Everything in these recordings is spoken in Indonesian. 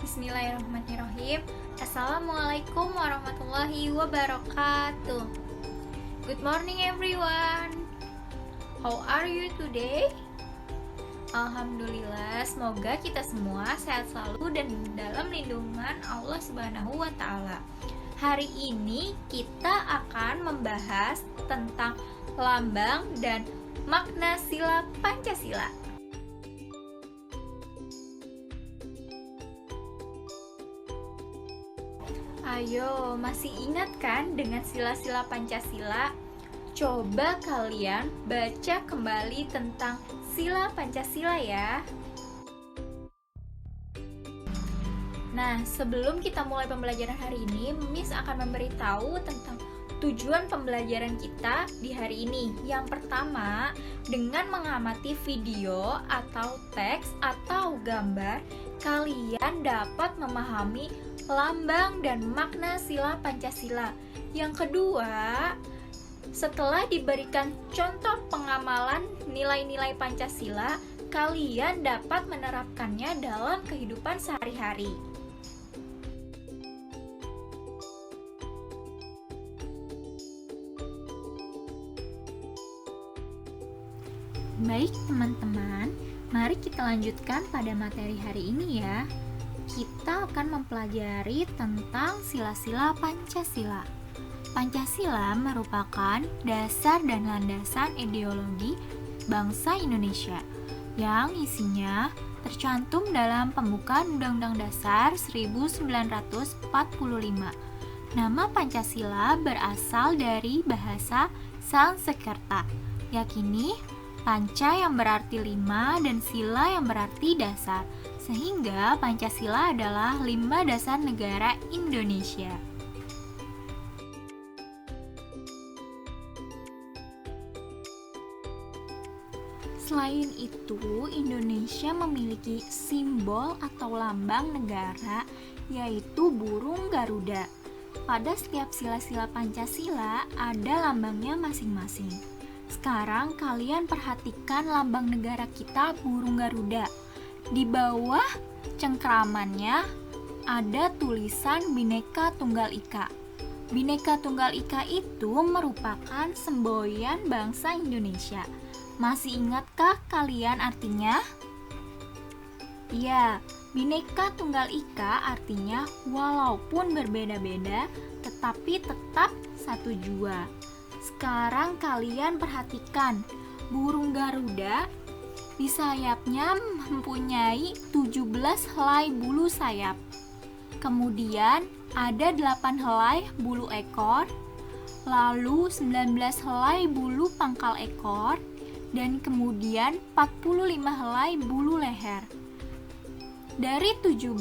Bismillahirrahmanirrahim. Assalamualaikum warahmatullahi wabarakatuh. Good morning everyone. How are you today? Alhamdulillah, semoga kita semua sehat selalu dan dalam lindungan Allah Subhanahu wa Ta'ala. Hari ini kita akan membahas tentang lambang dan makna sila Pancasila. Ayo, masih ingat kan dengan sila-sila Pancasila? Coba kalian baca kembali tentang sila Pancasila ya. Nah, sebelum kita mulai pembelajaran hari ini, Miss akan memberitahu tentang tujuan pembelajaran kita di hari ini. Yang pertama, dengan mengamati video atau teks atau gambar, kalian dapat memahami lambang dan makna sila Pancasila. Yang kedua, setelah diberikan contoh pengamalan nilai-nilai Pancasila, kalian dapat menerapkannya dalam kehidupan sehari-hari. Baik teman-teman, mari kita lanjutkan pada materi hari ini ya. Kita akan mempelajari tentang sila-sila Pancasila. Pancasila merupakan dasar dan landasan ideologi bangsa Indonesia yang isinya tercantum dalam pembukaan Undang-Undang Dasar 1945. Nama Pancasila berasal dari bahasa Sanskerta, yakni Panca yang berarti 5 dan Sila yang berarti dasar, sehingga Pancasila adalah 5 dasar negara Indonesia. Selain itu, Indonesia memiliki simbol atau lambang negara, yaitu burung Garuda. Pada setiap sila-sila Pancasila ada lambangnya masing-masing. Sekarang kalian perhatikan lambang negara kita, burung Garuda. Di bawah cengkramannya ada tulisan Bhinneka Tunggal Ika. Bhinneka Tunggal Ika itu merupakan semboyan bangsa Indonesia. Masih ingatkah kalian artinya? Ya, Bhinneka Tunggal Ika artinya walaupun berbeda-beda tetapi tetap satu jua. Sekarang kalian perhatikan, burung Garuda di sayapnya mempunyai 17 helai bulu sayap. Kemudian ada 8 helai bulu ekor, lalu 19 helai bulu pangkal ekor, dan kemudian 45 helai bulu leher. Dari 17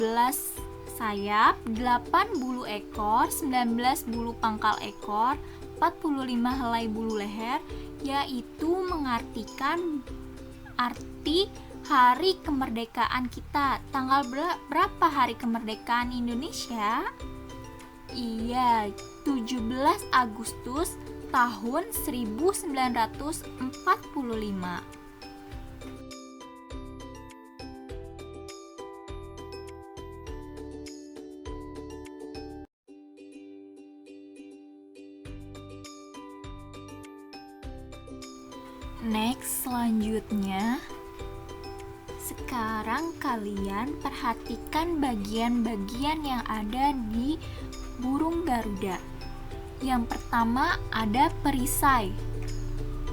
sayap, 8 bulu ekor, 19 bulu pangkal ekor, 45 helai bulu leher, yaitu mengartikan arti hari kemerdekaan kita. Tanggal berapa hari kemerdekaan Indonesia? Iya, 17 Agustus tahun 1945. Next, selanjutnya, sekarang kalian perhatikan bagian-bagian yang ada di burung Garuda. Yang pertama ada perisai.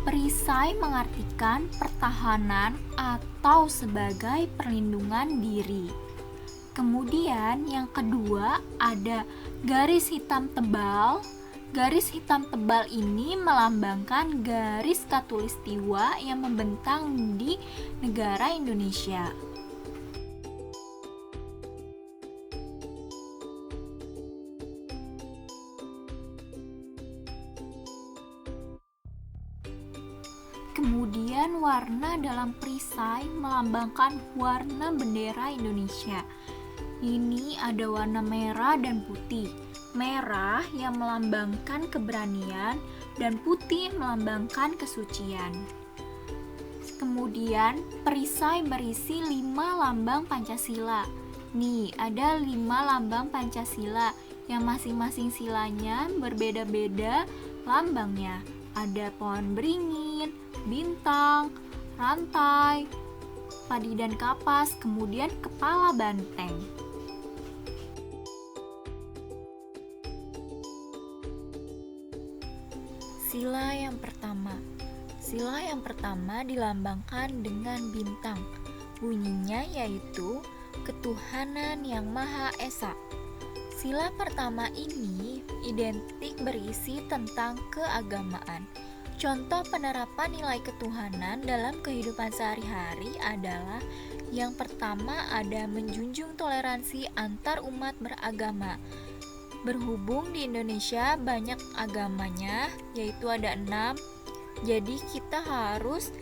Perisai mengartikan pertahanan atau sebagai perlindungan diri. Kemudian yang kedua ada garis hitam tebal. Garis hitam tebal ini melambangkan garis khatulistiwa yang membentang di negara Indonesia. Kemudian warna dalam perisai melambangkan warna bendera Indonesia. Ini ada warna merah dan putih. Merah yang melambangkan keberanian dan putih melambangkan kesucian. Kemudian perisai berisi 5 lambang Pancasila, Nih, ada 5 lambang Pancasila yang masing-masing silanya berbeda-beda lambangnya. Ada pohon beringin, bintang, rantai, padi dan kapas, kemudian kepala banteng. Sila yang pertama. Sila yang pertama dilambangkan dengan bintang. Bunyinya yaitu ketuhanan yang Maha Esa. Sila pertama ini identik berisi tentang keagamaan. Contoh penerapan nilai ketuhanan dalam kehidupan sehari-hari adalah yang pertama ada menjunjung toleransi antar umat beragama. Berhubung di Indonesia banyak agamanya, yaitu ada 6, jadi kita harus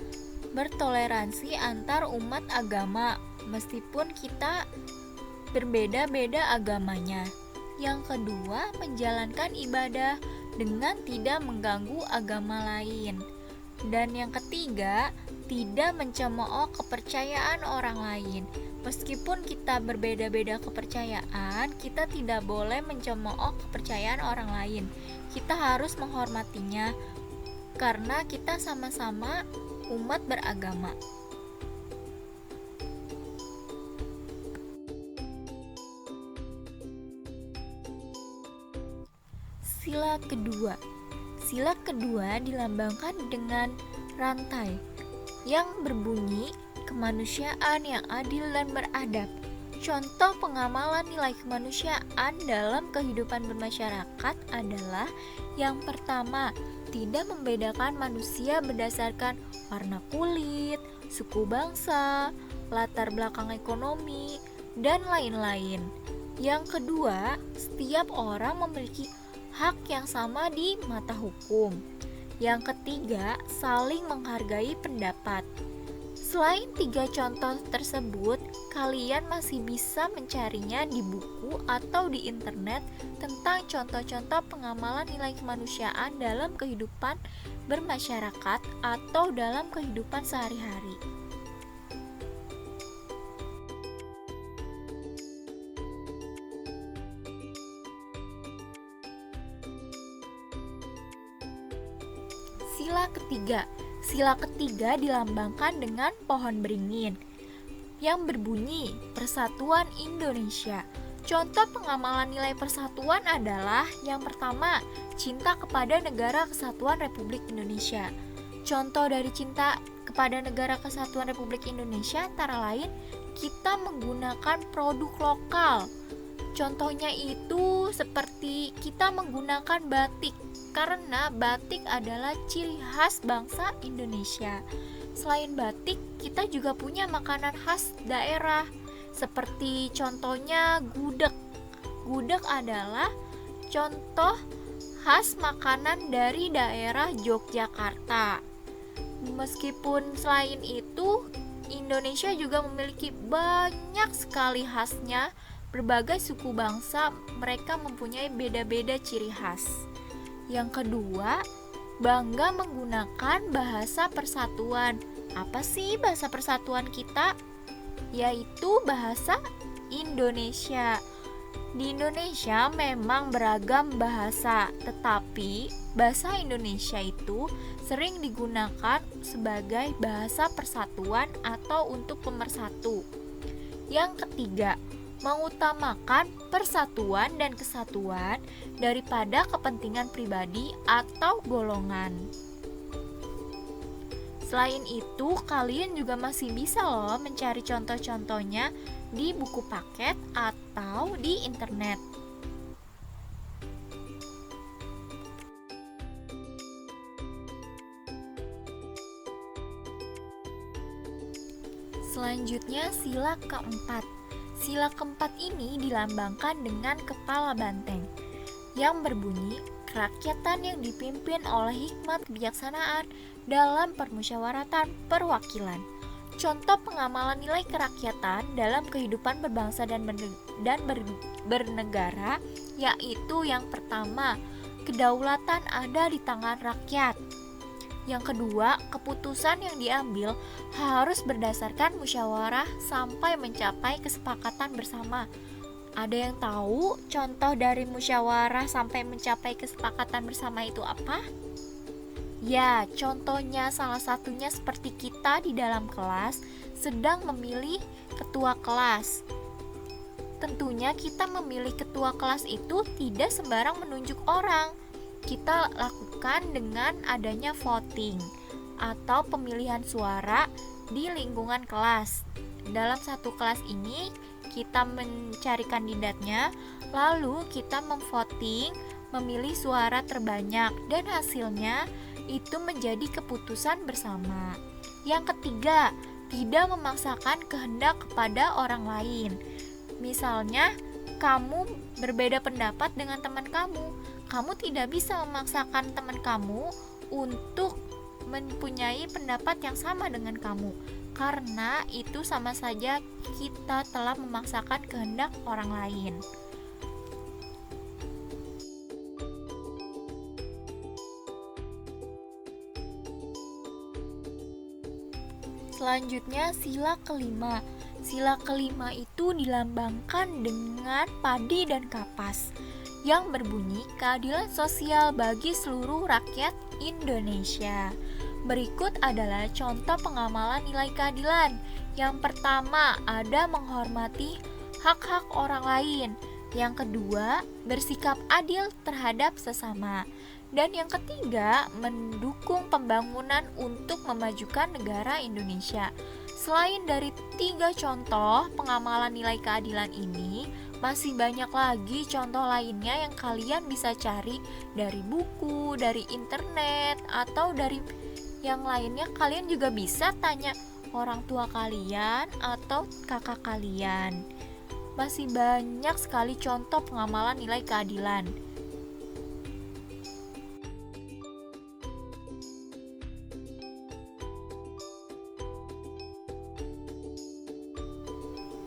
bertoleransi antar umat agama meskipun kita berbeda-beda agamanya. Yang kedua, menjalankan ibadah dengan tidak mengganggu agama lain. Dan yang ketiga, tidak mencemooh kepercayaan orang lain. Meskipun kita berbeda-beda kepercayaan, kita tidak boleh mencemooh kepercayaan orang lain. Kita harus menghormatinya karena kita sama-sama umat beragama. Sila kedua. Sila kedua dilambangkan dengan rantai yang berbunyi kemanusiaan yang adil dan beradab. Contoh pengamalan nilai kemanusiaan dalam kehidupan bermasyarakat adalah yang pertama, tidak membedakan manusia berdasarkan warna kulit, suku bangsa, latar belakang ekonomi, dan lain-lain. Yang kedua, setiap orang memiliki hak yang sama di mata hukum. Yang ketiga, saling menghargai pendapat. Selain 3 contoh tersebut, kalian masih bisa mencarinya di buku atau di internet tentang contoh-contoh pengamalan nilai kemanusiaan dalam kehidupan bermasyarakat atau dalam kehidupan sehari-hari. Sila ketiga. Sila ketiga dilambangkan dengan pohon beringin yang berbunyi Persatuan Indonesia. Contoh pengamalan nilai persatuan adalah yang pertama, cinta kepada Negara Kesatuan Republik Indonesia. Contoh dari cinta kepada Negara Kesatuan Republik Indonesia antara lain kita menggunakan produk lokal. Contohnya itu seperti kita menggunakan batik, karena batik adalah ciri khas bangsa Indonesia. Selain batik, kita juga punya makanan khas daerah, seperti contohnya gudeg. Gudeg adalah contoh khas makanan dari daerah Yogyakarta. Meskipun selain itu, Indonesia juga memiliki banyak sekali khasnya. Berbagai suku bangsa mereka mempunyai beda-beda ciri khas. Yang kedua, bangga menggunakan bahasa persatuan. Apa sih bahasa persatuan kita? Yaitu bahasa Indonesia. Di Indonesia memang beragam bahasa, tetapi bahasa Indonesia itu sering digunakan sebagai bahasa persatuan atau untuk pemersatu. Yang ketiga, mengutamakan persatuan dan kesatuan daripada kepentingan pribadi atau golongan. Selain itu, kalian juga masih bisa loh mencari contoh-contohnya di buku paket atau di internet. Selanjutnya, sila keempat. Sila keempat ini dilambangkan dengan kepala banteng yang berbunyi kerakyatan yang dipimpin oleh hikmat kebijaksanaan dalam permusyawaratan perwakilan. Contoh pengamalan nilai kerakyatan dalam kehidupan berbangsa dan bernegara yaitu yang pertama, kedaulatan ada di tangan rakyat. Yang kedua, keputusan yang diambil harus berdasarkan musyawarah sampai mencapai kesepakatan bersama. Ada yang tahu contoh dari musyawarah sampai mencapai kesepakatan bersama itu apa? Ya, contohnya salah satunya seperti kita di dalam kelas sedang memilih ketua kelas. Tentunya kita memilih ketua kelas itu tidak sembarang menunjuk orang. Kita lakukan dengan adanya voting atau pemilihan suara di lingkungan kelas. Dalam satu kelas ini, kita mencari kandidatnya, lalu kita memvoting, memilih suara terbanyak, dan hasilnya itu menjadi keputusan bersama. Yang ketiga, tidak memaksakan kehendak kepada orang lain. Misalnya, kamu berbeda pendapat dengan teman kamu. Kamu tidak bisa memaksakan teman kamu untuk mempunyai pendapat yang sama dengan kamu, karena itu sama saja kita telah memaksakan kehendak orang lain. Selanjutnya, sila kelima. Sila kelima itu dilambangkan dengan padi dan kapas yang berbunyi keadilan sosial bagi seluruh rakyat Indonesia. Berikut adalah contoh pengamalan nilai keadilan. Yang pertama, ada menghormati hak-hak orang lain. Yang kedua, bersikap adil terhadap sesama. Dan yang ketiga, mendukung pembangunan untuk memajukan negara Indonesia. Selain dari 3 contoh pengamalan nilai keadilan ini, masih banyak lagi contoh lainnya yang kalian bisa cari dari buku, dari internet, atau dari yang lainnya. Kalian juga bisa tanya orang tua kalian atau kakak kalian. Masih banyak sekali contoh pengamalan nilai keadilan.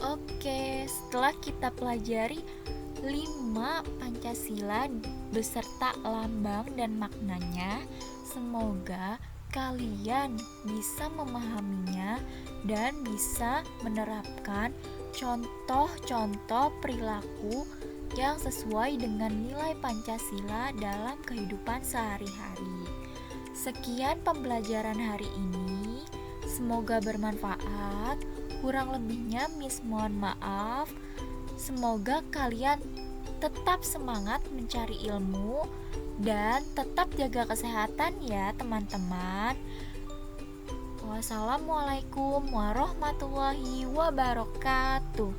Oke, setelah kita pelajari 5 Pancasila beserta lambang dan maknanya, semoga kalian bisa memahaminya dan bisa menerapkan contoh-contoh perilaku yang sesuai dengan nilai Pancasila dalam kehidupan sehari-hari. Sekian pembelajaran hari ini, semoga bermanfaat. Kurang lebihnya Miss mohon maaf. Semoga kalian tetap semangat mencari ilmu dan tetap jaga kesehatan ya teman-teman. Wassalamualaikum warahmatullahi wabarakatuh.